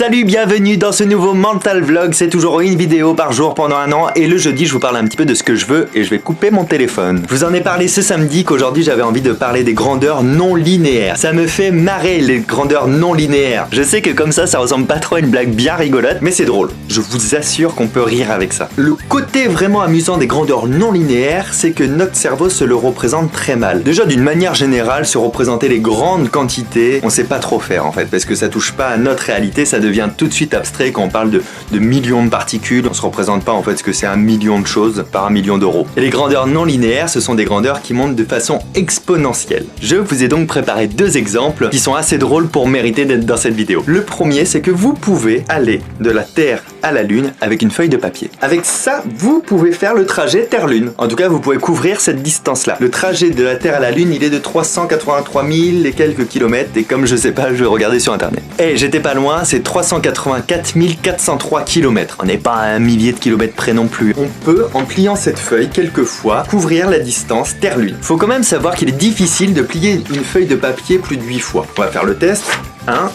Salut, bienvenue dans ce nouveau Mental Vlog. C'est toujours une vidéo par jour pendant un an et le jeudi je vous parle un petit peu de ce que je veux et je vais couper mon téléphone. Je vous en ai parlé ce samedi qu'aujourd'hui j'avais envie de parler des grandeurs non linéaires. Ça me fait marrer les grandeurs non linéaires. Je sais que comme ça ressemble pas trop à une blague bien rigolote, mais c'est drôle. Je vous assure qu'on peut rire avec ça. Le côté vraiment amusant des grandeurs non linéaires, c'est que notre cerveau se le représente très mal. Déjà d'une manière générale, se représenter les grandes quantités, on sait pas trop faire en fait, parce que ça touche pas à notre réalité, ça devient tout de suite abstrait quand on parle de millions de particules, on se représente pas en fait ce que c'est un million de choses par un million d'euros. Et les grandeurs non linéaires, ce sont des grandeurs qui montent de façon exponentielle. Je vous ai donc préparé deux exemples qui sont assez drôles pour mériter d'être dans cette vidéo. Le premier, c'est que vous pouvez aller de la Terre à la Lune avec une feuille de papier. Avec ça, vous pouvez faire le trajet Terre-Lune. En tout cas, vous pouvez couvrir cette distance-là. Le trajet de la Terre à la Lune, il est de 383 000 et quelques kilomètres, et comme je sais pas, je vais regarder sur internet. Et j'étais pas loin, c'est 384 403 km. On n'est pas à un millier de kilomètres près non plus. On peut, en pliant cette feuille quelques fois, couvrir la distance Terre-Lune. Faut quand même savoir qu'il est difficile de plier une feuille de papier plus de 8 fois. On va faire le test. 1,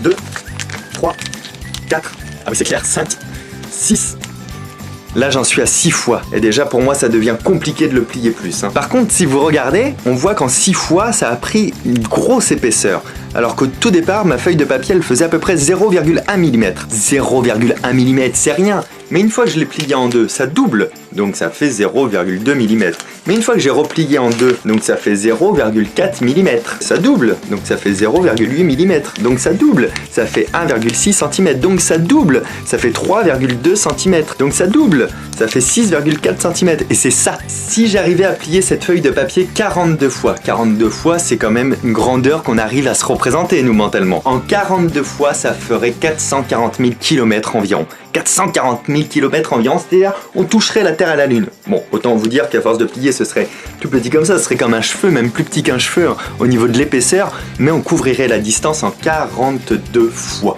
2, 3, 4, ah oui c'est clair, 5, 6. Là j'en suis à 6 fois, et déjà pour moi ça devient compliqué de le plier plus. Par contre si vous regardez, on voit qu'en 6 fois ça a pris une grosse épaisseur. Alors qu'au tout départ, ma feuille de papier elle faisait à peu près 0,1 mm. 0,1 mm c'est rien, mais une fois que je l'ai plié en deux, ça double, donc ça fait 0,2 mm. Mais une fois que j'ai replié en deux, donc ça fait 0,4 mm. Ça double, donc ça fait 0,8 mm. Donc ça double, ça fait 1,6 cm. Donc ça double, ça fait 3,2 cm. Donc ça double, ça fait 6,4 cm. Et c'est ça. Si j'arrivais à plier cette feuille de papier 42 fois c'est quand même une grandeur qu'on arrive à se représenter nous mentalement. En 42 fois, ça ferait 440 000 km environ. 440 000 km environ, c'est-à-dire on toucherait la Terre à la Lune. Bon, autant vous dire qu'à force de plier, ce serait tout petit comme ça, ce serait comme un cheveu, même plus petit qu'un cheveu au niveau de l'épaisseur, mais on couvrirait la distance en 42 fois.